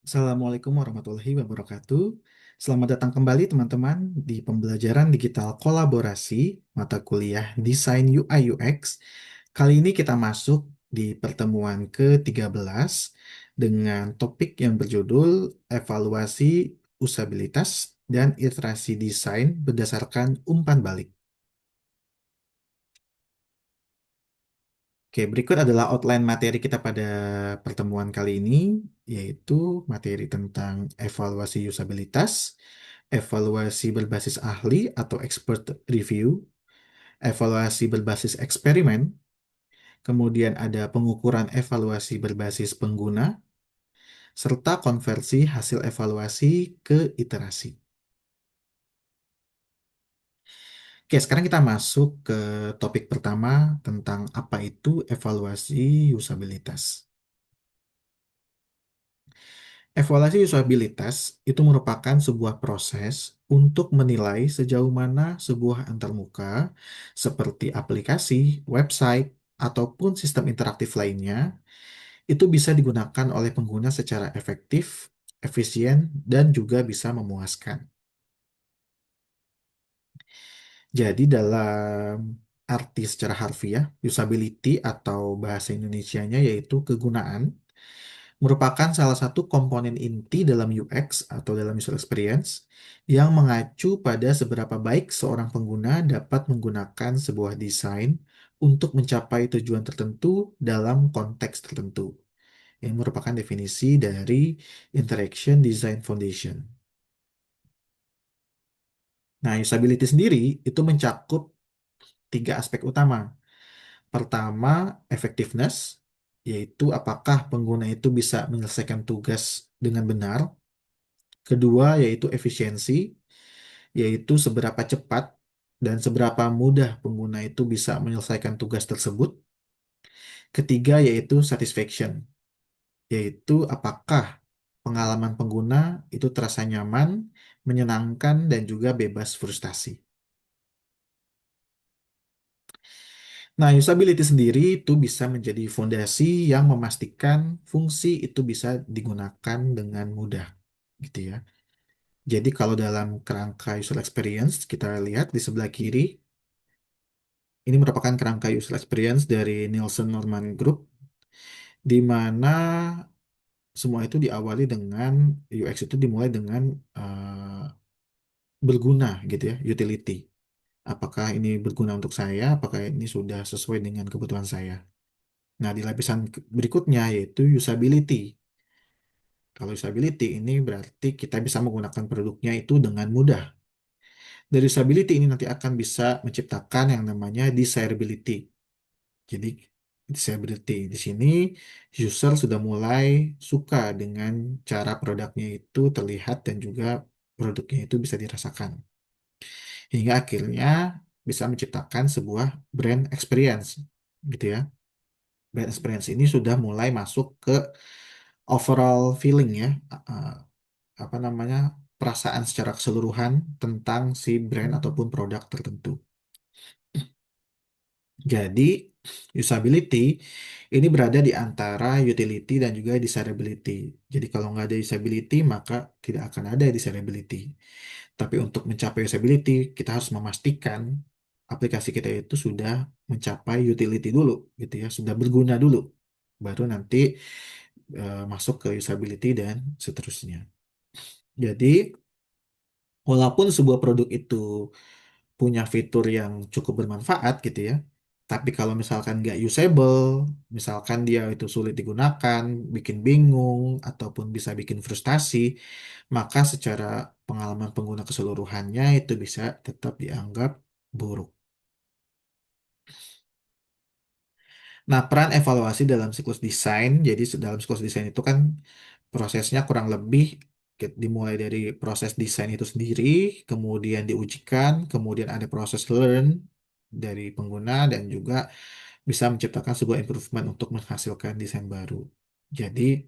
Assalamualaikum warahmatullahi wabarakatuh. Selamat datang kembali teman-teman di pembelajaran digital kolaborasi mata kuliah Desain UI UX. Kali ini kita masuk di pertemuan ke-13 dengan topik yang berjudul evaluasi usabilitas dan iterasi desain berdasarkan umpan balik. Oke, berikut adalah outline materi kita pada pertemuan kali ini, yaitu materi tentang evaluasi usabilitas, evaluasi berbasis ahli atau expert review, evaluasi berbasis eksperimen, kemudian ada pengukuran evaluasi berbasis pengguna, serta konversi hasil evaluasi ke iterasi. Oke, sekarang kita masuk ke topik pertama tentang apa itu evaluasi usabilitas. Evaluasi usabilitas itu merupakan sebuah proses untuk menilai sejauh mana sebuah antarmuka seperti aplikasi, website, ataupun sistem interaktif lainnya itu bisa digunakan oleh pengguna secara efektif, efisien, dan juga bisa memuaskan. Jadi dalam arti secara harfiah, usability atau bahasa Indonesianya yaitu kegunaan merupakan salah satu komponen inti dalam UX atau dalam user experience yang mengacu pada seberapa baik seorang pengguna dapat menggunakan sebuah desain untuk mencapai tujuan tertentu dalam konteks tertentu. Yang merupakan definisi dari Interaction Design Foundation. Nah, usability sendiri itu mencakup tiga aspek utama. Pertama, effectiveness, yaitu apakah pengguna itu bisa menyelesaikan tugas dengan benar. Kedua, yaitu efisiensi, yaitu seberapa cepat dan seberapa mudah pengguna itu bisa menyelesaikan tugas tersebut. Ketiga, yaitu satisfaction, yaitu apakah pengalaman pengguna itu terasa nyaman, menyenangkan, dan juga bebas frustasi. Nah, usability sendiri itu bisa menjadi fondasi yang memastikan fungsi itu bisa digunakan dengan mudah, gitu ya. Jadi kalau dalam kerangka user experience, kita lihat di sebelah kiri, ini merupakan kerangka user experience dari Nielsen Norman Group, di mana semua itu diawali dengan UX itu dimulai dengan berguna gitu ya, utility. Apakah ini berguna untuk saya, apakah ini sudah sesuai dengan kebutuhan saya. Nah, di lapisan berikutnya yaitu usability. Kalau usability ini berarti kita bisa menggunakan produknya itu dengan mudah. Dari usability ini nanti akan bisa menciptakan yang namanya desirability. Jadi disability di sini user sudah mulai suka dengan cara produknya itu terlihat dan juga produknya itu bisa dirasakan. Hingga akhirnya bisa menciptakan sebuah brand experience gitu ya. Brand experience ini sudah mulai masuk ke overall feeling ya, uh, apa namanya, perasaan secara keseluruhan tentang si brand ataupun produk tertentu. Jadi, usability ini berada di antara utility dan juga desirability. Jadi, kalau nggak ada usability, maka tidak akan ada desirability. Tapi untuk mencapai usability, kita harus memastikan aplikasi kita itu sudah mencapai utility dulu, gitu ya, sudah berguna dulu. Baru nanti masuk ke usability dan seterusnya. Jadi, walaupun sebuah produk itu punya fitur yang cukup bermanfaat gitu ya. Tapi kalau misalkan nggak usable, misalkan dia itu sulit digunakan, bikin bingung, ataupun bisa bikin frustasi, maka secara pengalaman pengguna keseluruhannya itu bisa tetap dianggap buruk. Nah, peran evaluasi dalam siklus desain, jadi dalam siklus desain itu kan prosesnya kurang lebih dimulai dari proses desain itu sendiri, kemudian diujikan, kemudian ada proses learn dari pengguna dan juga bisa menciptakan sebuah improvement untuk menghasilkan desain baru. Jadi,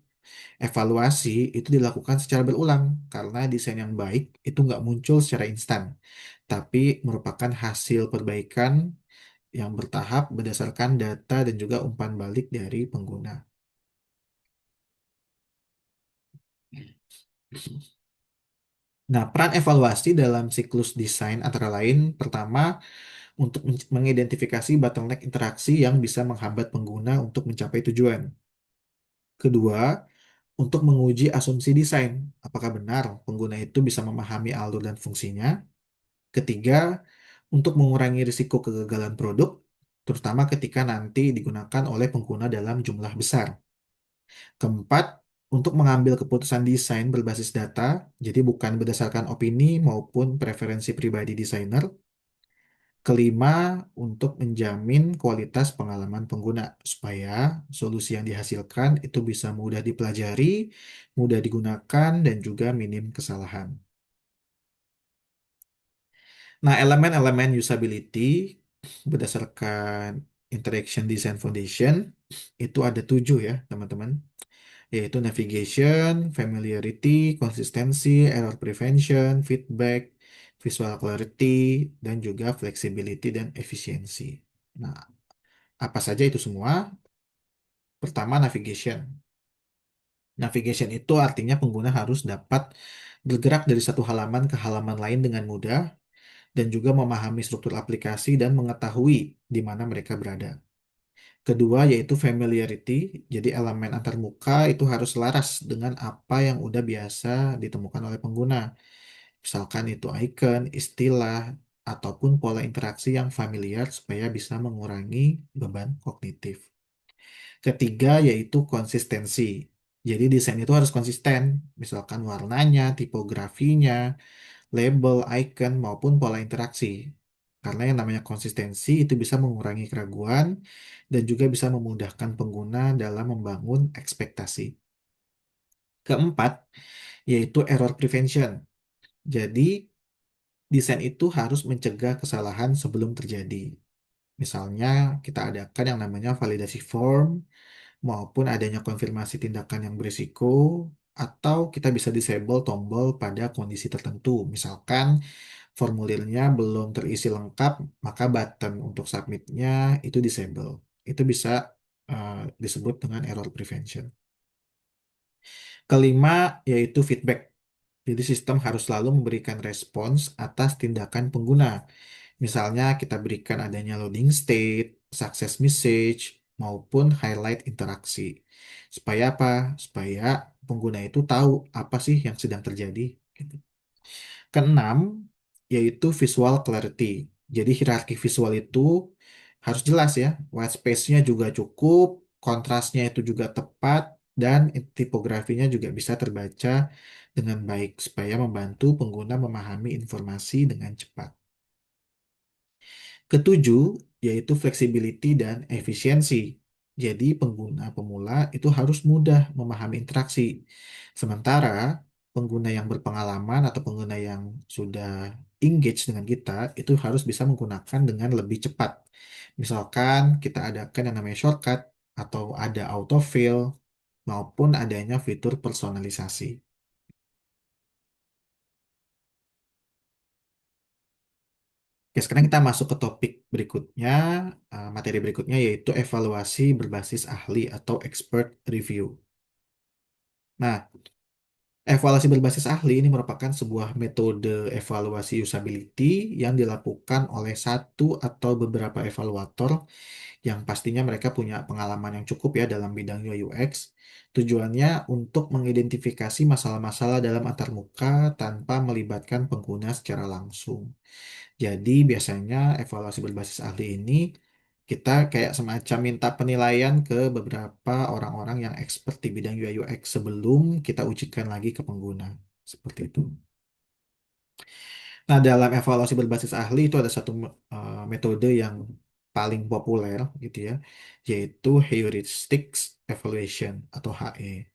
evaluasi itu dilakukan secara berulang karena desain yang baik itu nggak muncul secara instan, tapi merupakan hasil perbaikan yang bertahap berdasarkan data dan juga umpan balik dari pengguna. Nah, peran evaluasi dalam siklus desain antara lain, pertama, untuk mengidentifikasi bottleneck interaksi yang bisa menghambat pengguna untuk mencapai tujuan. Kedua, untuk menguji asumsi desain, apakah benar pengguna itu bisa memahami alur dan fungsinya. Ketiga, untuk mengurangi risiko kegagalan produk, terutama ketika nanti digunakan oleh pengguna dalam jumlah besar. Keempat, untuk mengambil keputusan desain berbasis data, jadi bukan berdasarkan opini maupun preferensi pribadi desainer. Kelima, untuk menjamin kualitas pengalaman pengguna, supaya solusi yang dihasilkan itu bisa mudah dipelajari, mudah digunakan, dan juga minim kesalahan. Nah, elemen-elemen usability berdasarkan Interaction Design Foundation itu ada 7 ya, teman-teman. Yaitu navigation, familiarity, consistency, error prevention, feedback, visual clarity, dan juga flexibility dan efisiensi. Nah, apa saja itu semua? Pertama, navigation. Navigation itu artinya pengguna harus dapat bergerak dari satu halaman ke halaman lain dengan mudah dan juga memahami struktur aplikasi dan mengetahui di mana mereka berada. Kedua yaitu familiarity, jadi elemen antarmuka itu harus selaras dengan apa yang udah biasa ditemukan oleh pengguna. Misalkan itu icon, istilah, ataupun pola interaksi yang familiar supaya bisa mengurangi beban kognitif. Ketiga yaitu konsistensi. Jadi desain itu harus konsisten, misalkan warnanya, tipografinya, label, icon, maupun pola interaksi. Karena yang namanya konsistensi itu bisa mengurangi keraguan dan juga bisa memudahkan pengguna dalam membangun ekspektasi. Keempat, yaitu error prevention. Jadi, desain itu harus mencegah kesalahan sebelum terjadi. Misalnya, kita adakan yang namanya validasi form, maupun adanya konfirmasi tindakan yang berisiko, atau kita bisa disable tombol pada kondisi tertentu. Misalkan, formulirnya belum terisi lengkap, maka button untuk submitnya itu disable. Itu bisa disebut dengan error prevention. Kelima, yaitu feedback. Jadi sistem harus selalu memberikan respons atas tindakan pengguna. Misalnya kita berikan adanya loading state, success message, maupun highlight interaksi. Supaya apa? Supaya pengguna itu tahu apa sih yang sedang terjadi. Gitu. Keenam, yaitu visual clarity. Jadi hierarki visual itu harus jelas ya. White space-nya juga cukup, kontrasnya itu juga tepat, dan tipografinya juga bisa terbaca dengan baik supaya membantu pengguna memahami informasi dengan cepat. Ketujuh, yaitu flexibility dan efisiensi. Jadi pengguna pemula itu harus mudah memahami interaksi. Sementara pengguna yang berpengalaman atau pengguna yang sudah engage dengan kita itu harus bisa menggunakan dengan lebih cepat. Misalkan kita adakan yang namanya shortcut atau ada autofill maupun adanya fitur personalisasi. Oke, sekarang kita masuk ke topik berikutnya, materi berikutnya yaitu evaluasi berbasis ahli atau expert review. Nah, evaluasi berbasis ahli ini merupakan sebuah metode evaluasi usability yang dilakukan oleh satu atau beberapa evaluator yang pastinya mereka punya pengalaman yang cukup ya dalam bidang UI UX. Tujuannya untuk mengidentifikasi masalah-masalah dalam antarmuka tanpa melibatkan pengguna secara langsung. Jadi biasanya evaluasi berbasis ahli ini kita kayak semacam minta penilaian ke beberapa orang-orang yang expert di bidang UI UX sebelum kita ujikan lagi ke pengguna. Seperti itu. Nah, dalam evaluasi berbasis ahli itu ada satu metode yang paling populer gitu ya, yaitu Heuristics Evaluation atau HE.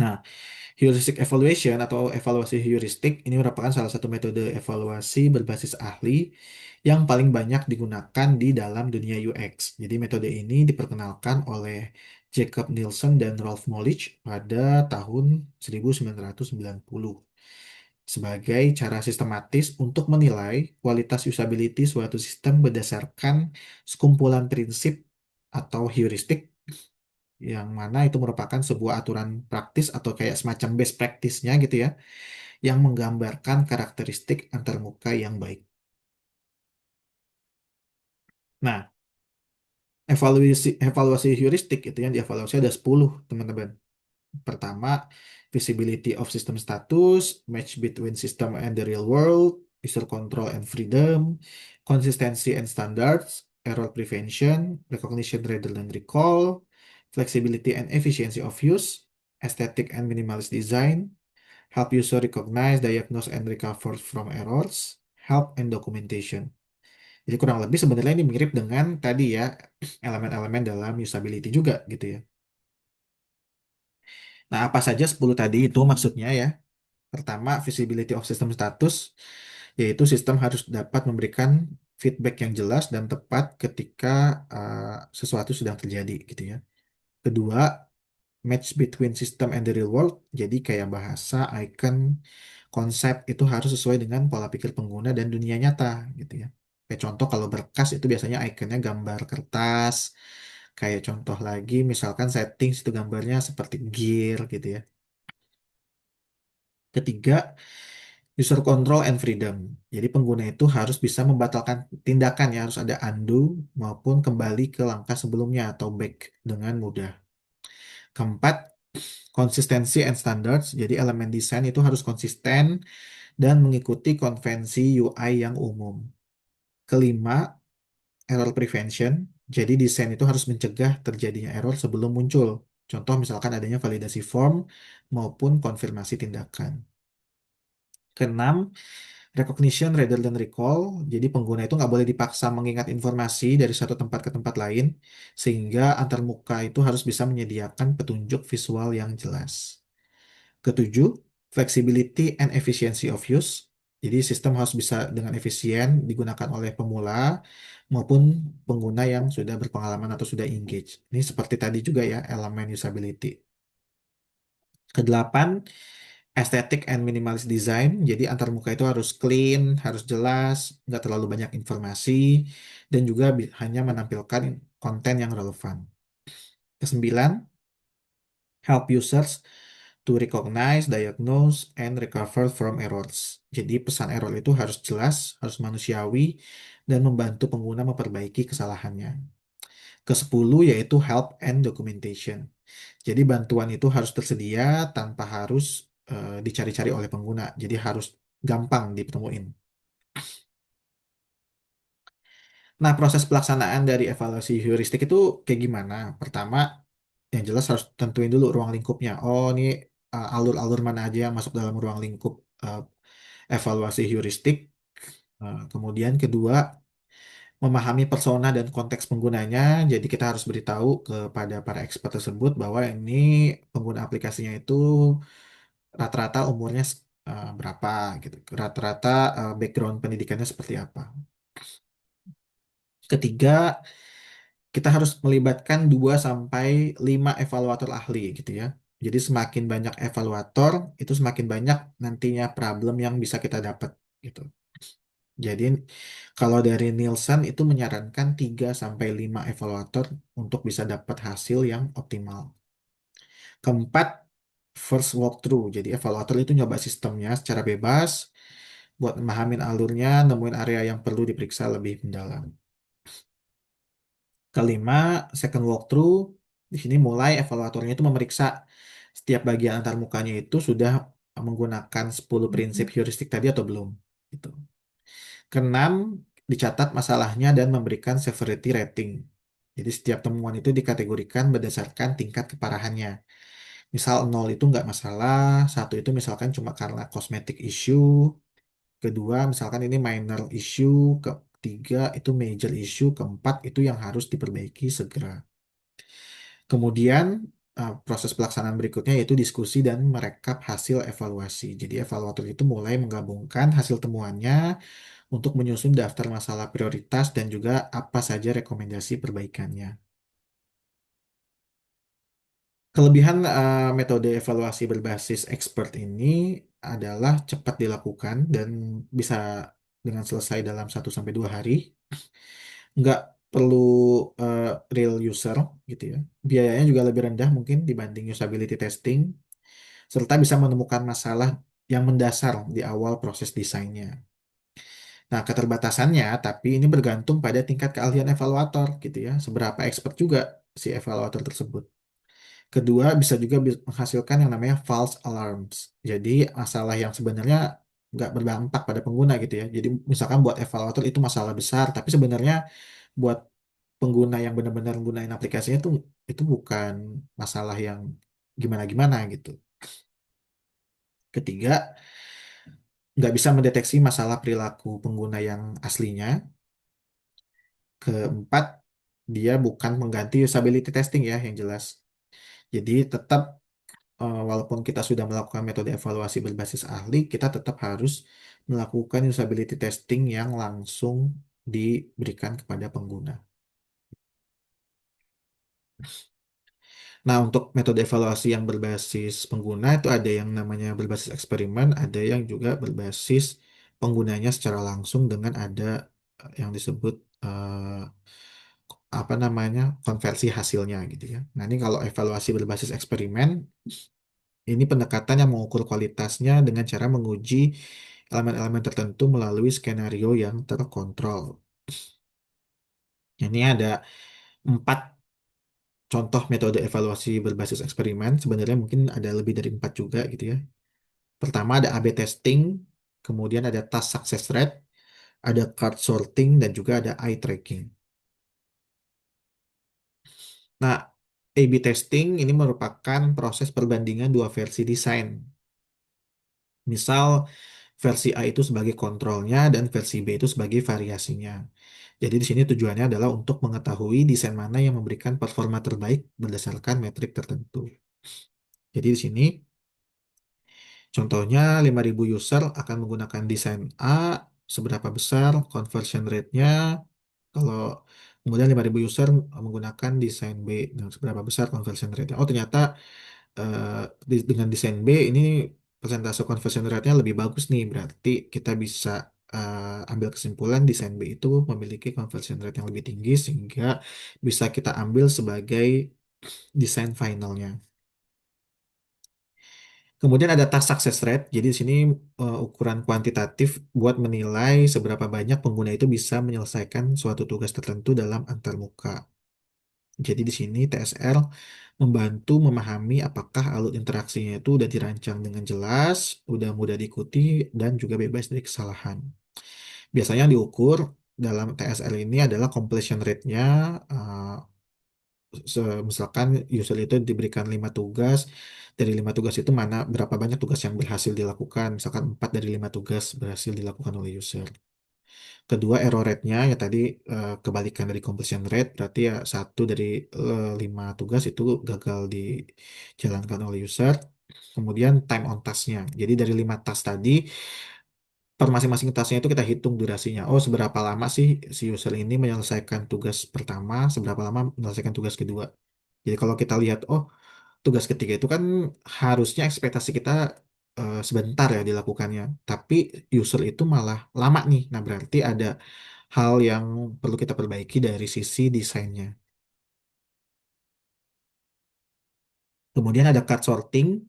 Nah, heuristic evaluation atau evaluasi heuristik ini merupakan salah satu metode evaluasi berbasis ahli yang paling banyak digunakan di dalam dunia UX. Jadi metode ini diperkenalkan oleh Jacob Nielsen dan Rolf Molich pada tahun 1990 sebagai cara sistematis untuk menilai kualitas usability suatu sistem berdasarkan sekumpulan prinsip atau heuristik yang mana itu merupakan sebuah aturan praktis atau kayak semacam best practice-nya gitu ya, yang menggambarkan karakteristik antarmuka yang baik. Nah, evaluasi evaluasi heuristik itu yang dievaluasi ada 10, teman-teman. Pertama, visibility of system status, match between system and the real world, user control and freedom, consistency and standards, error prevention, recognition rather than recall, flexibility and efficiency of use, aesthetic and minimalist design, help user recognize, diagnose, and recover from errors, help and documentation. Jadi kurang lebih sebenarnya ini mirip dengan tadi ya, elemen-elemen dalam usability juga gitu ya. Nah, apa saja 10 tadi itu maksudnya ya? Pertama, visibility of system status, yaitu sistem harus dapat memberikan feedback yang jelas dan tepat ketika sesuatu sedang terjadi gitu ya. Kedua, match between system and the real world, jadi kayak bahasa, icon, konsep itu harus sesuai dengan pola pikir pengguna dan dunia nyata gitu ya. Kayak contoh kalau berkas itu biasanya ikonnya gambar kertas, kayak contoh lagi misalkan settings itu gambarnya seperti gear gitu ya. Ketiga, user control and freedom. Jadi pengguna itu harus bisa membatalkan tindakan ya, harus ada undo maupun kembali ke langkah sebelumnya atau back dengan mudah. Keempat, konsistensi and standards. Jadi elemen desain itu harus konsisten dan mengikuti konvensi UI yang umum. Kelima, error prevention. Jadi desain itu harus mencegah terjadinya error sebelum muncul. Contoh misalkan adanya validasi form maupun konfirmasi tindakan. Keenam, recognition rather than recall. Jadi pengguna itu nggak boleh dipaksa mengingat informasi dari satu tempat ke tempat lain, sehingga antarmuka itu harus bisa menyediakan petunjuk visual yang jelas. Ketujuh, flexibility and efficiency of use. Jadi sistem harus bisa dengan efisien digunakan oleh pemula maupun pengguna yang sudah berpengalaman atau sudah engage. Ini seperti tadi juga ya, elemen usability. Kedelapan, aesthetic and minimalist design. Jadi antarmuka itu harus clean, harus jelas, nggak terlalu banyak informasi, dan juga hanya menampilkan konten yang relevan. Kesembilan, help users to recognize, diagnose, and recover from errors. Jadi pesan error itu harus jelas, harus manusiawi, dan membantu pengguna memperbaiki kesalahannya. Kesepuluh yaitu help and documentation. Jadi bantuan itu harus tersedia tanpa harus dicari-cari oleh pengguna. Jadi harus gampang ditemuin. Nah, proses pelaksanaan dari evaluasi heuristik itu kayak gimana? Pertama, yang jelas harus tentuin dulu ruang lingkupnya. Oh, ini alur-alur mana aja yang masuk dalam ruang lingkup uh, evaluasi heuristik. Kemudian kedua, memahami persona dan konteks penggunanya. Jadi kita harus beritahu kepada para expert tersebut bahwa ini pengguna aplikasinya itu rata-rata umurnya berapa gitu. Rata-rata background pendidikannya seperti apa. Ketiga, kita harus melibatkan 2 sampai 5 evaluator ahli gitu ya. Jadi semakin banyak evaluator, itu semakin banyak nantinya problem yang bisa kita dapat gitu. Jadi kalau dari Nielsen itu menyarankan 3 sampai 5 evaluator untuk bisa dapat hasil yang optimal. Keempat, first walkthrough. Jadi evaluator itu nyoba sistemnya secara bebas buat memahamin alurnya, nemuin area yang perlu diperiksa lebih mendalam. Kelima, second walkthrough. Di sini mulai evaluatornya itu memeriksa setiap bagian antar mukanya itu sudah menggunakan 10 prinsip heuristik tadi atau belum. Gitu. Keenam, dicatat masalahnya dan memberikan severity rating. Jadi setiap temuan itu dikategorikan berdasarkan tingkat keparahannya. Misal 0 itu nggak masalah, satu itu misalkan cuma karena cosmetic issue, kedua misalkan ini minor issue, ketiga itu major issue, keempat itu yang harus diperbaiki segera. Kemudian proses pelaksanaan berikutnya yaitu diskusi dan merekap hasil evaluasi. Jadi evaluator itu mulai menggabungkan hasil temuannya untuk menyusun daftar masalah prioritas dan juga apa saja rekomendasi perbaikannya. Kelebihan metode evaluasi berbasis expert ini adalah cepat dilakukan dan bisa dengan selesai dalam 1 sampai 2 hari. Nggak perlu eh, real user gitu ya. Biayanya juga lebih rendah mungkin dibanding usability testing, serta bisa menemukan masalah yang mendasar di awal proses desainnya. Nah, keterbatasannya, tapi ini bergantung pada tingkat keahlian evaluator gitu ya, seberapa expert juga si evaluator tersebut. Kedua, bisa juga menghasilkan yang namanya false alarms. Jadi, masalah yang sebenarnya nggak berdampak pada pengguna gitu ya. Jadi, misalkan buat evaluator itu masalah besar, tapi sebenarnya buat pengguna yang benar-benar gunain aplikasinya itu bukan masalah yang gimana-gimana gitu. Ketiga, nggak bisa mendeteksi masalah perilaku pengguna yang aslinya. Keempat, dia bukan mengganti usability testing ya yang jelas. Jadi tetap walaupun kita sudah melakukan metode evaluasi berbasis ahli, kita tetap harus melakukan usability testing yang langsung diberikan kepada pengguna. Nah, untuk metode evaluasi yang berbasis pengguna itu ada yang namanya berbasis eksperimen, ada yang juga berbasis penggunanya secara langsung dengan ada yang disebut apa namanya konversi hasilnya gitu ya. Nah, ini kalau evaluasi berbasis eksperimen, ini pendekatan yang mengukur kualitasnya dengan cara menguji elemen-elemen tertentu melalui skenario yang terkontrol. Ini ada 4 contoh metode evaluasi berbasis eksperimen. Sebenarnya mungkin ada lebih dari 4 juga gitu ya. Pertama ada A/B testing, kemudian ada task success rate, ada card sorting, dan juga ada eye tracking. Nah, A/B testing ini merupakan proses perbandingan dua versi desain. Misal versi A itu sebagai kontrolnya dan versi B itu sebagai variasinya. Jadi di sini tujuannya adalah untuk mengetahui desain mana yang memberikan performa terbaik berdasarkan metrik tertentu. Jadi di sini contohnya 5.000 user akan menggunakan desain A, seberapa besar conversion rate-nya, kalau kemudian 5.000 user menggunakan desain B, dan seberapa besar conversion rate-nya. Oh ternyata eh, dengan desain B ini persentase conversion rate-nya lebih bagus nih, berarti kita bisa ambil kesimpulan desain B itu memiliki conversion rate yang lebih tinggi sehingga bisa kita ambil sebagai desain finalnya. Kemudian ada task success rate. Jadi di sini ukuran kuantitatif buat menilai seberapa banyak pengguna itu bisa menyelesaikan suatu tugas tertentu dalam antarmuka. Jadi di sini TSR membantu memahami apakah alur interaksinya itu udah dirancang dengan jelas, udah mudah diikuti, dan juga bebas dari kesalahan. Biasanya yang diukur dalam TSR ini adalah completion rate-nya. eh, Misalkan user itu diberikan 5 tugas, dari 5 tugas itu mana berapa banyak tugas yang berhasil dilakukan. Misalkan 4 dari 5 tugas berhasil dilakukan oleh user. Kedua, error rate-nya ya tadi kebalikan dari completion rate, berarti ya 1 dari 5 tugas itu gagal dijalankan oleh user. Kemudian time on task-nya. Jadi dari 5 task tadi, per masing-masing tasknya itu kita hitung durasinya. Oh, seberapa lama sih si user ini menyelesaikan tugas pertama, seberapa lama menyelesaikan tugas kedua. Jadi kalau kita lihat, oh tugas ketiga itu kan harusnya ekspektasi kita sebentar ya dilakukannya, tapi user itu malah lama nih. Nah, berarti ada hal yang perlu kita perbaiki dari sisi desainnya. Kemudian ada card sorting.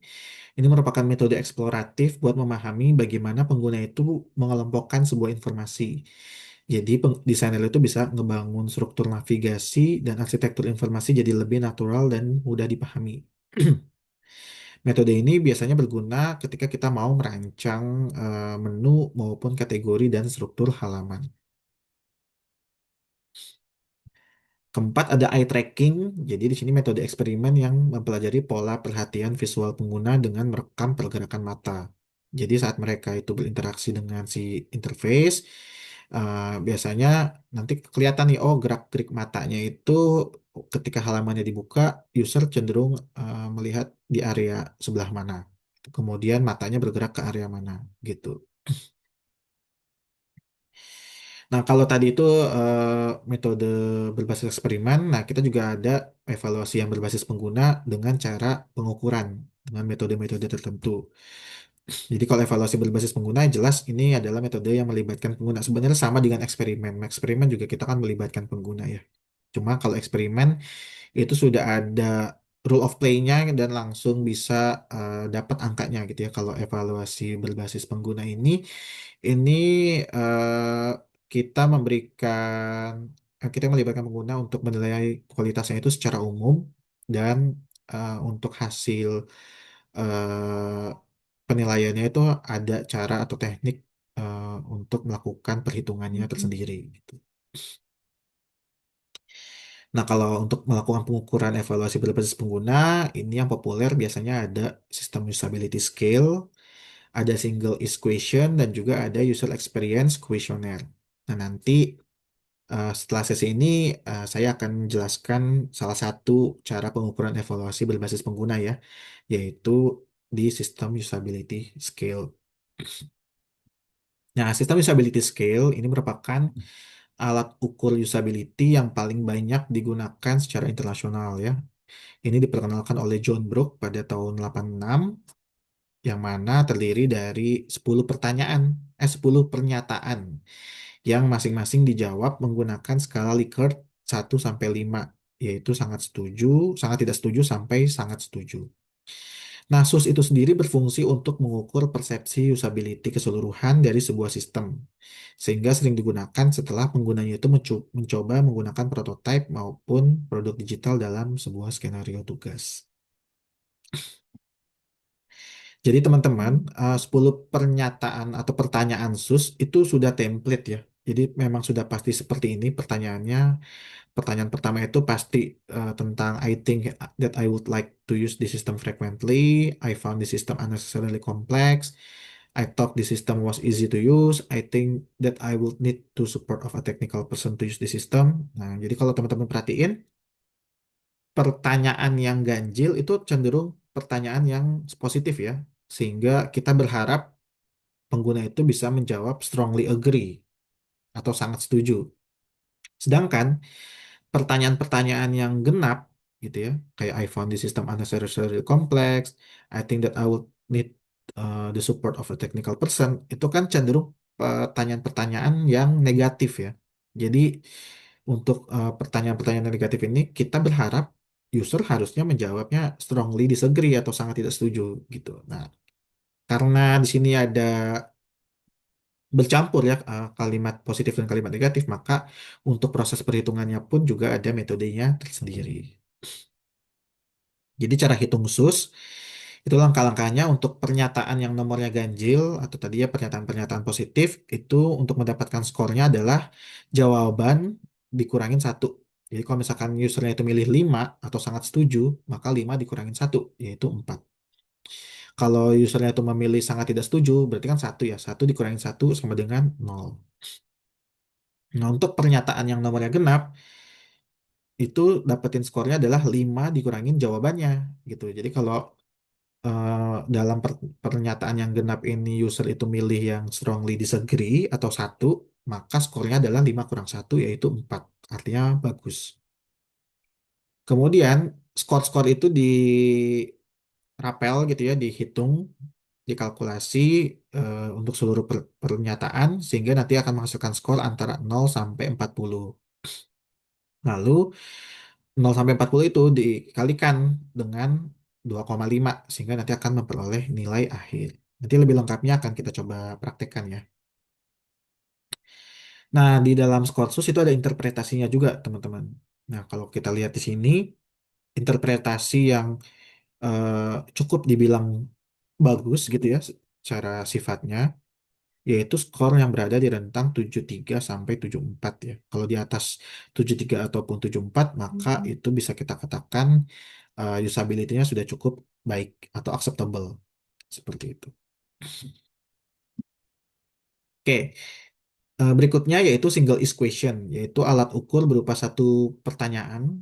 Ini merupakan metode eksploratif buat memahami bagaimana pengguna itu mengelompokkan sebuah informasi. Jadi desainer itu bisa ngebangun struktur navigasi dan arsitektur informasi jadi lebih natural dan mudah dipahami. Metode ini biasanya berguna ketika kita mau merancang menu maupun kategori dan struktur halaman. Keempat ada eye tracking. Jadi di sini metode eksperimen yang mempelajari pola perhatian visual pengguna dengan merekam pergerakan mata. Jadi saat mereka itu berinteraksi dengan si interface, biasanya nanti kelihatan nih, oh gerak-gerik matanya itu ketika halamannya dibuka, user cenderung melihat di area sebelah mana. Kemudian matanya bergerak ke area mana, gitu. Nah, kalau tadi itu metode berbasis eksperimen, nah kita juga ada evaluasi yang berbasis pengguna dengan cara pengukuran dengan metode-metode tertentu. Jadi kalau evaluasi berbasis pengguna jelas ini adalah metode yang melibatkan pengguna. Sebenarnya sama dengan eksperimen. Eksperimen juga kita kan melibatkan pengguna ya. Cuma kalau eksperimen itu sudah ada rule of play-nya dan langsung bisa dapat angkanya gitu ya. Kalau evaluasi berbasis pengguna ini kita memberikan kita melibatkan pengguna untuk menilai kualitasnya itu secara umum dan untuk hasil eh, penilaiannya itu ada cara atau teknik untuk melakukan perhitungannya tersendiri gitu. Nah, kalau untuk melakukan pengukuran evaluasi berbasis pengguna, ini yang populer biasanya ada sistem usability scale, ada single is question, dan juga ada user experience questionnaire. Nah, nanti setelah sesi ini saya akan menjelaskan salah satu cara pengukuran evaluasi berbasis pengguna ya, yaitu di sistem usability scale. Nah, sistem usability scale ini merupakan alat ukur usability yang paling banyak digunakan secara internasional ya. Ini diperkenalkan oleh John Brooke pada tahun 86 yang mana terdiri dari 10 pertanyaan, 10 pernyataan yang masing-masing dijawab menggunakan skala Likert 1 sampai 5, yaitu sangat setuju, sangat tidak setuju sampai sangat setuju. Nah, SUS itu sendiri berfungsi untuk mengukur persepsi usability keseluruhan dari sebuah sistem, sehingga sering digunakan setelah penggunanya itu mencoba menggunakan prototipe maupun produk digital dalam sebuah skenario tugas. Jadi teman-teman, 10 pernyataan atau pertanyaan SUS itu sudah template ya. Jadi memang sudah pasti seperti ini pertanyaannya. Pertanyaan pertama itu pasti tentang I think that I would like to use the system frequently. I found the system unnecessarily complex. I thought the system was easy to use. I think that I would need to support of a technical person to use the system. Nah, jadi kalau teman-teman perhatiin, pertanyaan yang ganjil itu cenderung pertanyaan yang positif ya. Sehingga kita berharap pengguna itu bisa menjawab strongly agree atau sangat setuju. Sedangkan pertanyaan-pertanyaan yang genap gitu ya, kayak I found the system unnecessarily complex, I think that I would need the support of a technical person, itu kan cenderung pertanyaan-pertanyaan yang negatif ya. Jadi untuk pertanyaan-pertanyaan negatif ini kita berharap user harusnya menjawabnya strongly disagree atau sangat tidak setuju gitu. Nah, karena di sini ada bercampur ya kalimat positif dan kalimat negatif, maka untuk proses perhitungannya pun juga ada metodenya tersendiri. Jadi cara hitung SUS itu langkah-langkahnya untuk pernyataan yang nomornya ganjil atau tadi ya pernyataan-pernyataan positif itu untuk mendapatkan skornya adalah jawaban dikurangin satu. Jadi kalau misalkan usernya itu milih 5 atau sangat setuju, maka 5 dikurangin satu yaitu 4. Kalau usernya itu memilih sangat tidak setuju, berarti kan satu ya. Satu dikurangin satu sama dengan 0. Nah, untuk pernyataan yang nomornya genap, itu dapetin skornya adalah 5 dikurangin jawabannya gitu. Jadi kalau eh, dalam pernyataan yang genap ini user itu milih yang strongly disagree atau satu, maka skornya adalah 5 kurang satu yaitu 4. Artinya bagus. Kemudian skor-skor itu dirapel gitu ya, dihitung, dikalkulasi untuk seluruh pernyataan sehingga nanti akan menghasilkan skor antara 0 sampai 40. Lalu 0 sampai 40 itu dikalikan dengan 2,5 sehingga nanti akan memperoleh nilai akhir. Nanti lebih lengkapnya akan kita coba praktekkan ya. Nah, di dalam Skorsus itu ada interpretasinya juga, teman-teman. Nah, kalau kita lihat di sini, interpretasi yang eh, cukup dibilang bagus gitu ya secara sifatnya, yaitu skor yang berada di rentang 73 sampai 74 ya. Kalau di atas 73 ataupun 74, maka itu bisa kita katakan usability-nya sudah cukup baik atau acceptable seperti itu. Oke, berikutnya yaitu single is question, yaitu alat ukur berupa satu pertanyaan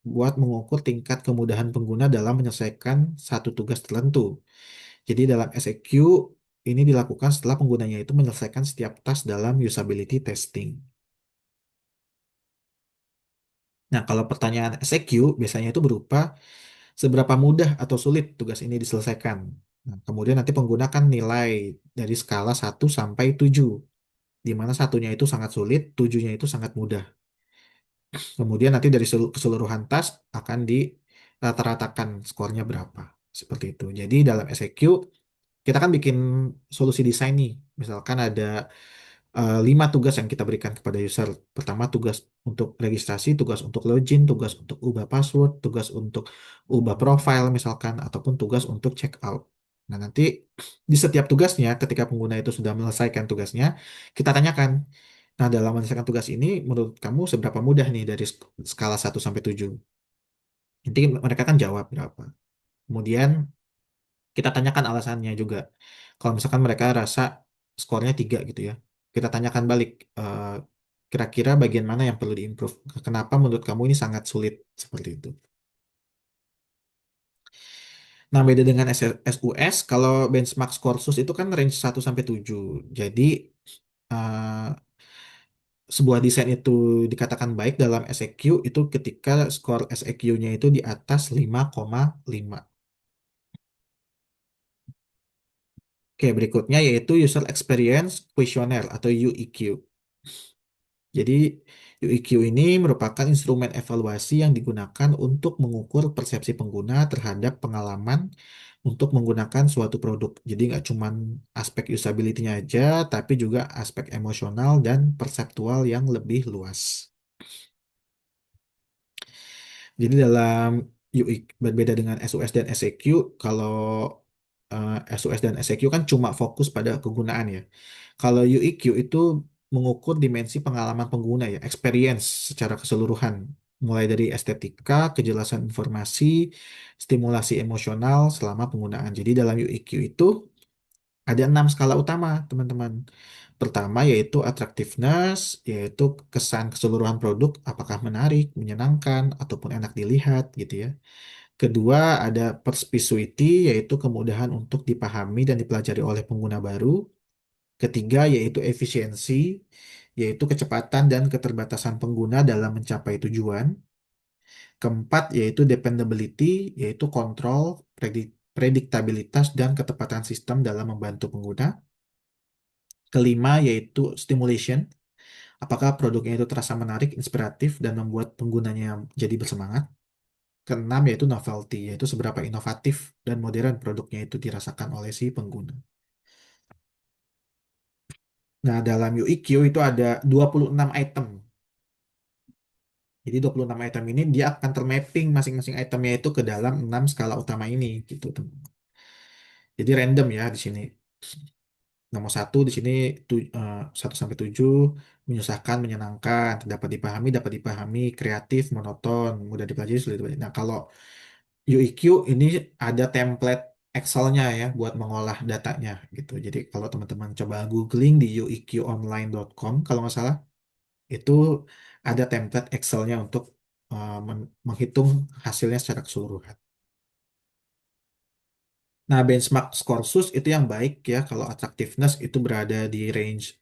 buat mengukur tingkat kemudahan pengguna dalam menyelesaikan satu tugas tertentu. Jadi dalam SEQ ini dilakukan setelah penggunanya itu menyelesaikan setiap task dalam usability testing. Nah, kalau pertanyaan SEQ biasanya itu berupa seberapa mudah atau sulit tugas ini diselesaikan. Nah, kemudian nanti pengguna kan nilai dari skala 1 sampai 7, di mana satunya itu sangat sulit, 7-nya itu sangat mudah. Kemudian nanti dari keseluruhan task akan dirata-ratakan skornya berapa. Seperti itu. Jadi dalam SEQ kita kan bikin solusi desain nih. Misalkan ada 5 tugas yang kita berikan kepada user. Pertama, tugas untuk registrasi, tugas untuk login, tugas untuk ubah password, tugas untuk ubah profile misalkan, ataupun tugas untuk check out. Nah, nanti di setiap tugasnya, ketika pengguna itu sudah menyelesaikan tugasnya, kita tanyakan, nah dalam menyelesaikan tugas ini, menurut kamu seberapa mudah nih dari skala 1 sampai 7? Nanti mereka kan jawab berapa. Kemudian kita tanyakan alasannya juga. Kalau misalkan mereka rasa skornya 3 gitu ya, kita tanyakan balik, eh, kira-kira bagian mana yang perlu diimprove? Kenapa menurut kamu ini sangat sulit? Seperti itu. Nah, beda dengan SUS, kalau benchmark score SUS itu kan range 1 sampai 7. Jadi, eh, sebuah desain itu dikatakan baik dalam SEQ itu ketika skor SEQ-nya itu di atas 5,5. Oke, berikutnya yaitu User Experience Questionnaire atau UEQ. Jadi UEQ ini merupakan instrumen evaluasi yang digunakan untuk mengukur persepsi pengguna terhadap pengalaman untuk menggunakan suatu produk. Jadi nggak cuma aspek usability-nya aja, tapi juga aspek emosional dan perseptual yang lebih luas. Jadi dalam UI berbeda dengan SOS dan SEQ, kalau SOS dan SEQ kan cuma fokus pada kegunaan ya. Kalau UEQ itu mengukur dimensi pengalaman pengguna ya, experience secara keseluruhan, mulai dari estetika, kejelasan informasi, stimulasi emosional selama penggunaan. Jadi dalam UEQ itu ada 6 skala utama, teman-teman. Pertama yaitu attractiveness, yaitu kesan keseluruhan produk, apakah menarik, menyenangkan, ataupun enak dilihat gitu ya. Kedua ada perspicuity, yaitu kemudahan untuk dipahami dan dipelajari oleh pengguna baru. Ketiga yaitu efisiensi, yaitu kecepatan dan keterbatasan pengguna dalam mencapai tujuan. Keempat yaitu dependability, yaitu kontrol, prediktabilitas, dan ketepatan sistem dalam membantu pengguna. Kelima yaitu stimulation, apakah produknya itu terasa menarik, inspiratif, dan membuat penggunanya jadi bersemangat. Keenam yaitu novelty, yaitu seberapa inovatif dan modern produknya itu dirasakan oleh si pengguna. Nah, dalam UEQ itu ada 26 item. Jadi 26 item ini dia akan termapping masing-masing itemnya itu ke dalam 6 skala utama ini gitu, teman. Jadi random ya di sini. Nomor satu di sini 1 sampai 7, menyusahkan, menyenangkan, dapat dipahami, kreatif, monoton, mudah dipelajari, sulit dipelajari. Nah, kalau UEQ ini ada template Excel-nya ya buat mengolah datanya gitu. Jadi kalau teman-teman coba googling di ueqonline.com kalau nggak salah, itu ada template Excel-nya untuk menghitung hasilnya secara keseluruhan. Nah, benchmark score SUS itu yang baik ya. Kalau attractiveness itu berada di range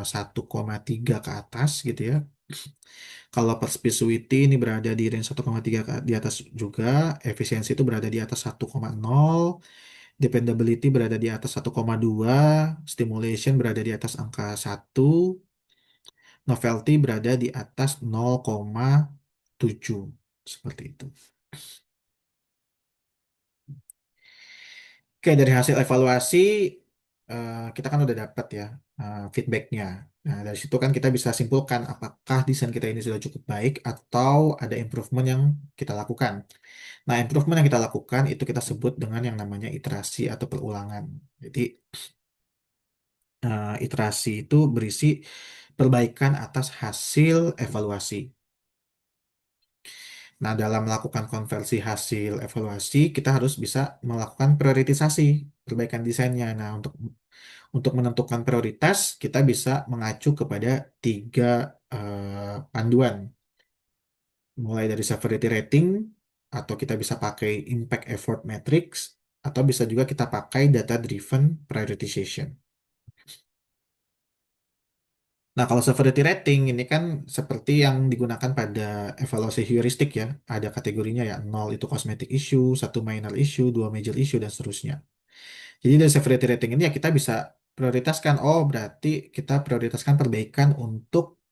1,3 ke atas gitu ya. Kalau perspicuity ini berada di range 1,3 di atas juga. Efisiensi itu berada di atas 1,0. Dependability berada di atas 1,2. Stimulation berada di atas angka 1. Novelty berada di atas 0,7. Seperti itu. Oke, dari hasil evaluasi kita kan udah dapat ya feedbacknya. Nah, dari situ kan kita bisa simpulkan apakah desain kita ini sudah cukup baik atau ada improvement yang kita lakukan. Nah, improvement yang kita lakukan itu kita sebut dengan yang namanya iterasi atau perulangan. Jadi, iterasi itu berisi perbaikan atas hasil evaluasi. Nah, dalam melakukan konversi hasil evaluasi, kita harus bisa melakukan prioritisasi perbaikan desainnya. Nah, untuk menentukan prioritas, kita bisa mengacu kepada 3 panduan, mulai dari severity rating, atau kita bisa pakai impact effort matrix, atau bisa juga kita pakai data driven prioritization. Nah, kalau severity rating ini kan seperti yang digunakan pada evaluasi heuristik ya. Ada kategorinya ya, 0 itu cosmetic issue, 1 minor issue, 2 major issue, dan seterusnya. Jadi dari severity rating ini ya kita bisa prioritaskan. Oh, berarti kita prioritaskan perbaikan untuk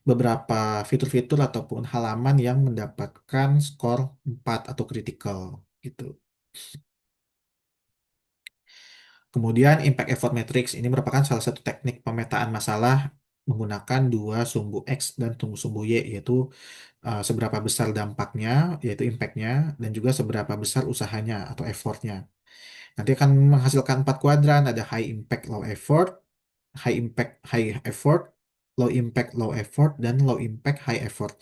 beberapa fitur-fitur ataupun halaman yang mendapatkan skor 4 atau critical gitu. Kemudian impact effort matrix ini merupakan salah satu teknik pemetaan masalah menggunakan dua sumbu X dan sumbu Y, yaitu seberapa besar dampaknya, yaitu impactnya, dan juga seberapa besar usahanya atau effortnya. Nanti akan menghasilkan 4 kuadran, ada high impact, low effort, high impact, high effort, low impact, low effort, dan low impact, high effort.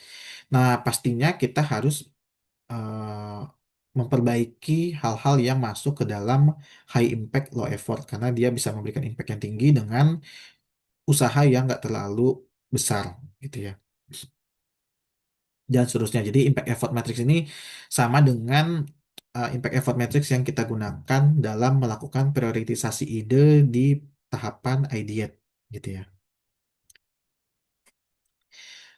Nah, pastinya kita harus memperbaiki hal-hal yang masuk ke dalam high impact, low effort, karena dia bisa memberikan impact yang tinggi dengan usaha yang nggak terlalu besar, gitu ya. Dan seterusnya. Jadi impact effort matrix ini sama dengan impact effort matrix yang kita gunakan dalam melakukan prioritisasi ide di tahapan ideate, gitu ya.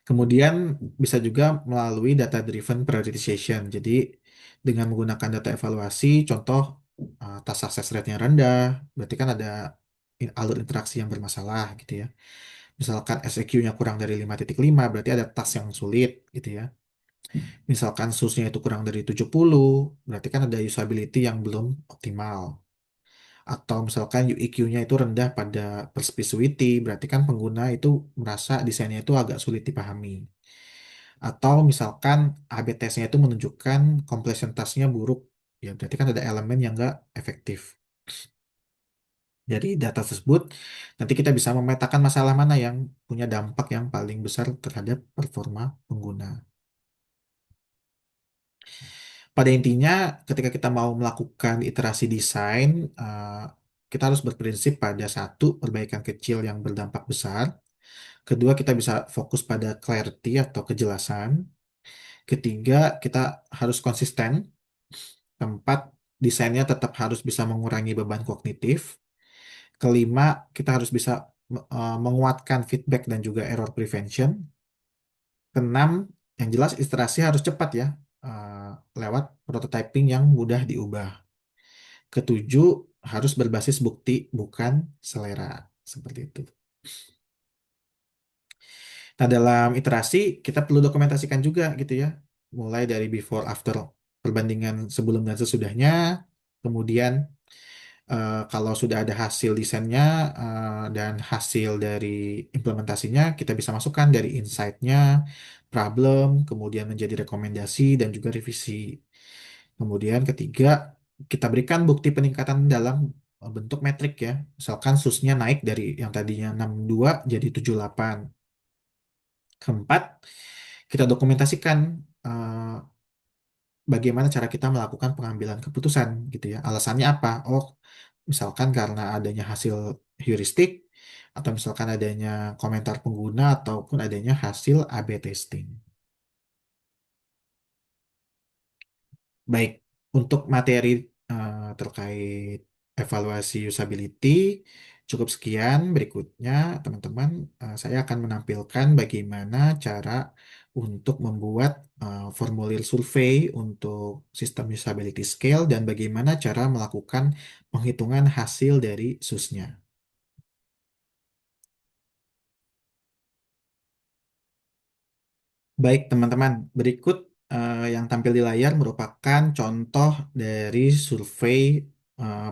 Kemudian bisa juga melalui data driven prioritization. Jadi dengan menggunakan data evaluasi, contoh task success rate-nya rendah, berarti kan ada alur interaksi yang bermasalah gitu ya. Misalkan SEQ-nya kurang dari 5,5, berarti ada task yang sulit gitu ya. Misalkan SUS-nya itu kurang dari 70, berarti kan ada usability yang belum optimal. Atau misalkan UEQ-nya itu rendah pada perspicuity, berarti kan pengguna itu merasa desainnya itu agak sulit dipahami. Atau misalkan AB testnya itu menunjukkan kompleksitasnya buruk, ya berarti kan ada elemen yang nggak efektif. Dari data tersebut, nanti kita bisa memetakan masalah mana yang punya dampak yang paling besar terhadap performa pengguna. Pada intinya, ketika kita mau melakukan iterasi desain, kita harus berprinsip pada satu, perbaikan kecil yang berdampak besar. Kedua, kita bisa fokus pada clarity atau kejelasan. Ketiga, kita harus konsisten. Keempat, desainnya tetap harus bisa mengurangi beban kognitif. Kelima, kita harus bisa menguatkan feedback dan juga error prevention. Keenam, yang jelas iterasi harus cepat ya, eh, lewat prototyping yang mudah diubah. Ketujuh, harus berbasis bukti, bukan selera. Seperti itu. Nah, dalam iterasi, kita perlu dokumentasikan juga gitu ya. Mulai dari before, after, perbandingan sebelum dan sesudahnya. Kemudian, kalau sudah ada hasil desainnya dan hasil dari implementasinya, kita bisa masukkan dari insight-nya, problem, kemudian menjadi rekomendasi, dan juga revisi. Kemudian ketiga, kita berikan bukti peningkatan dalam bentuk metrik ya. Misalkan SUS-nya naik dari yang tadinya 62 jadi 78. Keempat, kita dokumentasikan eh, bagaimana cara kita melakukan pengambilan keputusan gitu ya. Alasannya apa? Oh, misalkan karena adanya hasil heuristik atau misalkan adanya komentar pengguna ataupun adanya hasil A/B testing. Baik, untuk materi terkait evaluasi usability cukup sekian. Berikutnya, teman-teman, saya akan menampilkan bagaimana cara untuk membuat formulir survei untuk sistem usability scale dan bagaimana cara melakukan penghitungan hasil dari SUS-nya. Baik, teman-teman, berikut yang tampil di layar merupakan contoh dari survei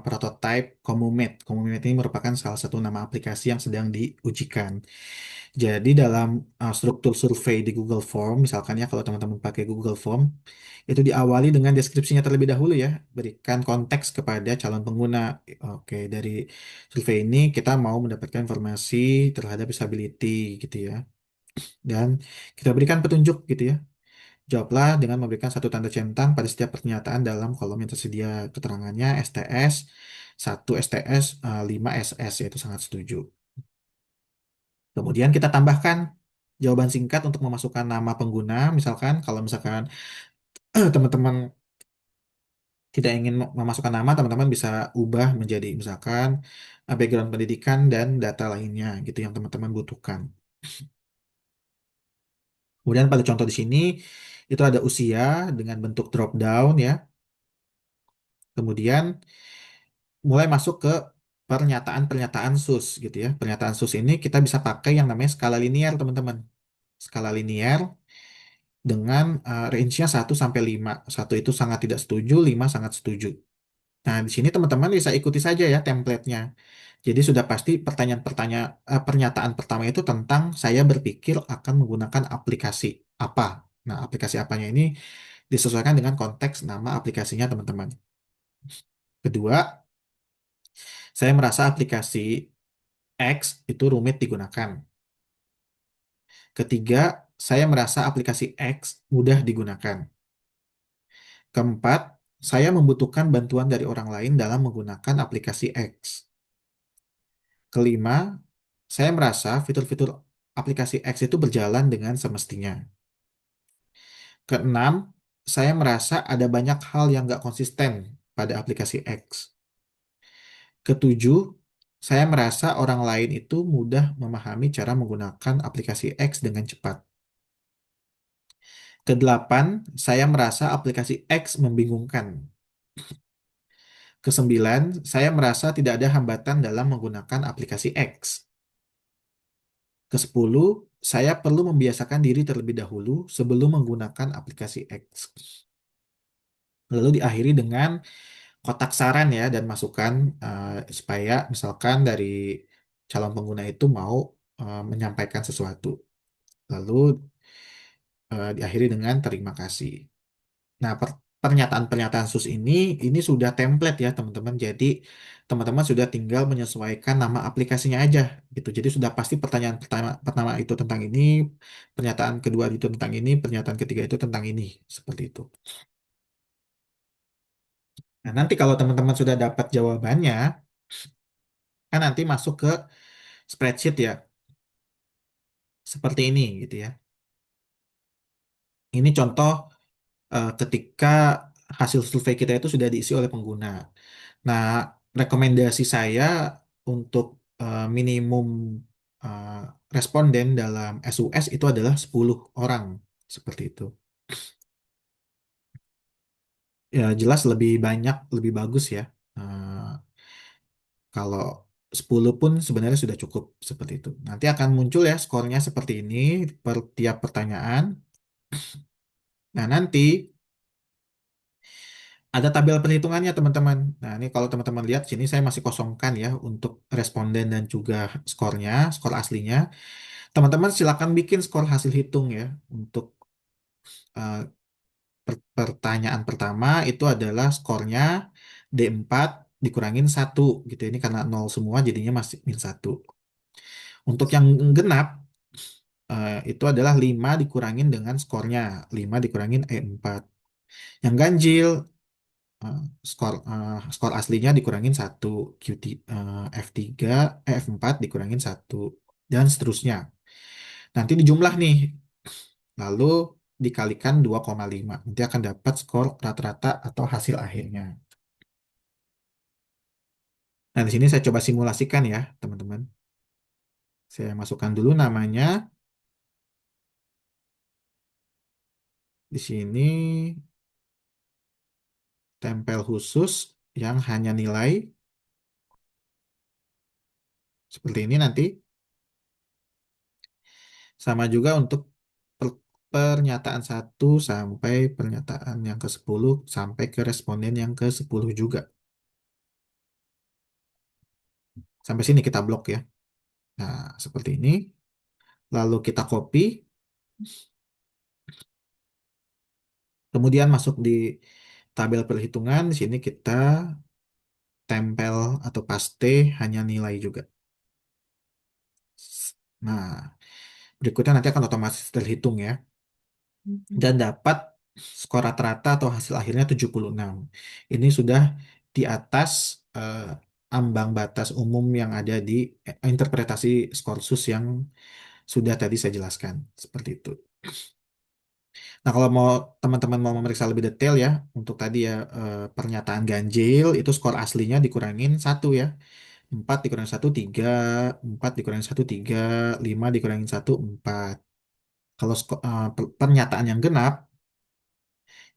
prototype Comumet. Comumet ini merupakan salah satu nama aplikasi yang sedang diujikan. Jadi dalam struktur survei di Google Form, misalkan ya kalau teman-teman pakai Google Form, itu diawali dengan deskripsinya terlebih dahulu ya, berikan konteks kepada calon pengguna. Oke, dari survei ini kita mau mendapatkan informasi terhadap usability gitu ya. Dan kita berikan petunjuk gitu ya. Jawablah dengan memberikan satu tanda centang pada setiap pernyataan dalam kolom yang tersedia keterangannya STS, 1 STS, 5 SS, yaitu sangat setuju. Kemudian kita tambahkan jawaban singkat untuk memasukkan nama pengguna. Misalkan kalau misalkan teman-teman tidak ingin memasukkan nama, teman-teman bisa ubah menjadi misalkan background pendidikan dan data lainnya gitu yang teman-teman butuhkan. Kemudian pada contoh di sini itu ada usia dengan bentuk drop down ya. Kemudian mulai masuk ke pernyataan-pernyataan sus gitu ya. Pernyataan sus ini kita bisa pakai yang namanya skala linear, teman-teman. Skala linear dengan range-nya 1 sampai 5. Satu itu sangat tidak setuju, 5 sangat setuju. Nah, di sini teman-teman bisa ikuti saja ya template-nya. Jadi sudah pasti pernyataan pertama itu tentang saya berpikir akan menggunakan aplikasi apa. Nah, aplikasi apanya ini disesuaikan dengan konteks nama aplikasinya, teman-teman. Kedua, saya merasa aplikasi X itu rumit digunakan. Ketiga, saya merasa aplikasi X mudah digunakan. Keempat, saya membutuhkan bantuan dari orang lain dalam menggunakan aplikasi X. Kelima, saya merasa fitur-fitur aplikasi X itu berjalan dengan semestinya. Keenam, saya merasa ada banyak hal yang nggak konsisten pada aplikasi X. Ketujuh, saya merasa orang lain itu mudah memahami cara menggunakan aplikasi X dengan cepat. Kedelapan, saya merasa aplikasi X membingungkan. Kesembilan, saya merasa tidak ada hambatan dalam menggunakan aplikasi X. Kesepuluh, saya perlu membiasakan diri terlebih dahulu sebelum menggunakan aplikasi X. Lalu diakhiri dengan kotak saran ya dan masukan supaya misalkan dari calon pengguna itu mau menyampaikan sesuatu. Lalu diakhiri dengan terima kasih. Nah, pernyataan-pernyataan sus ini sudah template ya, teman-teman. Jadi, teman-teman sudah tinggal menyesuaikan nama aplikasinya aja gitu. Jadi, sudah pasti pertanyaan pertama itu tentang ini, pernyataan kedua itu tentang ini, pernyataan ketiga itu tentang ini, seperti itu. Nah, nanti kalau teman-teman sudah dapat jawabannya, kan nanti masuk ke spreadsheet ya, seperti ini gitu ya. Ini contoh ketika hasil survei kita itu sudah diisi oleh pengguna. Nah, rekomendasi saya untuk minimum eh, responden dalam SUS itu adalah 10 orang. Seperti itu. Ya, jelas lebih banyak, lebih bagus ya. Eh, kalau 10 pun sebenarnya sudah cukup seperti itu. Nanti akan muncul ya skornya seperti ini per tiap pertanyaan. Nah, nanti ada tabel perhitungannya, teman-teman. Nah, ini kalau teman-teman lihat sini saya masih kosongkan ya untuk responden dan juga skornya, skor aslinya. Teman-teman silakan bikin skor hasil hitung ya. Untuk eh, pertanyaan pertama itu adalah skornya D4 dikurangin 1 gitu. Ini karena nol semua jadinya masih min 1. Untuk yang genap itu adalah 5 dikurangin dengan skornya. 5 dikurangin E4. Yang ganjil eh, skor aslinya dikurangin 1, F3, F4 dikurangin 1 dan seterusnya. Nanti dijumlah nih, lalu dikalikan 2,5. Nanti akan dapat skor rata-rata atau hasil akhirnya. Nah, di sini saya coba simulasikan ya, teman-teman. Saya masukkan dulu namanya. Di sini tempel khusus yang hanya nilai seperti ini nanti. Sama juga untuk pernyataan 1 sampai pernyataan yang ke-10 sampai ke responden yang ke-10 juga. Sampai sini kita blok ya. Nah, seperti ini. Lalu kita copy. Kemudian masuk di tabel perhitungan. Di sini kita tempel atau paste hanya nilai juga. Nah, berikutnya nanti akan otomatis terhitung ya. Dan dapat skor rata-rata atau hasil akhirnya 76. Ini sudah di atas ambang batas umum yang ada di interpretasi skor sus yang sudah tadi saya jelaskan. Seperti itu. Nah, kalau mau teman-teman mau memeriksa lebih detail ya, untuk tadi ya pernyataan ganjil itu skor aslinya dikurangin 1 ya. 4 dikurangin 1, 3. 4 dikurangin 1, 3. 5 dikurangin 1, 4. Kalau pernyataan yang genap,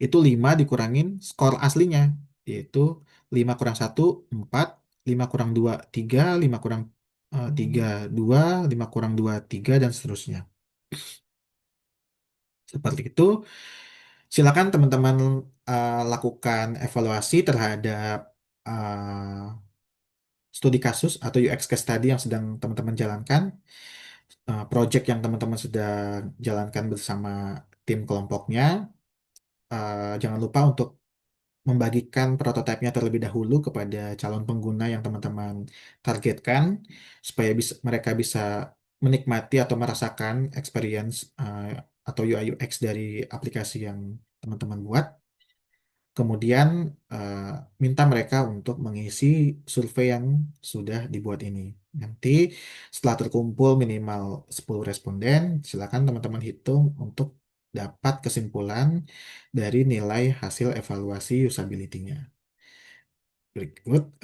itu 5 dikurangin skor aslinya. yaitu 5 kurang satu 4, 5 kurang 2 3, 5 kurang 3 2, 5 kurang 2 3, dan seterusnya. Seperti itu. Silakan teman-teman lakukan evaluasi terhadap uh, studi kasus atau UX case study yang sedang teman-teman jalankan, project yang teman-teman sedang jalankan bersama tim kelompoknya. Jangan lupa untuk membagikan prototipenya terlebih dahulu kepada calon pengguna yang teman-teman targetkan, supaya mereka bisa menikmati atau merasakan experience atau UI UX dari aplikasi yang teman-teman buat. Kemudian eh, minta mereka untuk mengisi survei yang sudah dibuat ini. Nanti setelah terkumpul minimal 10 responden, silakan teman-teman hitung untuk dapat kesimpulan dari nilai hasil evaluasi usability-nya. Berikut,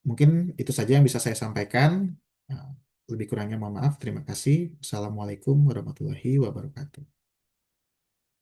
mungkin itu saja yang bisa saya sampaikan. Nah, lebih kurangnya mohon maaf. Terima kasih. Assalamualaikum warahmatullahi wabarakatuh.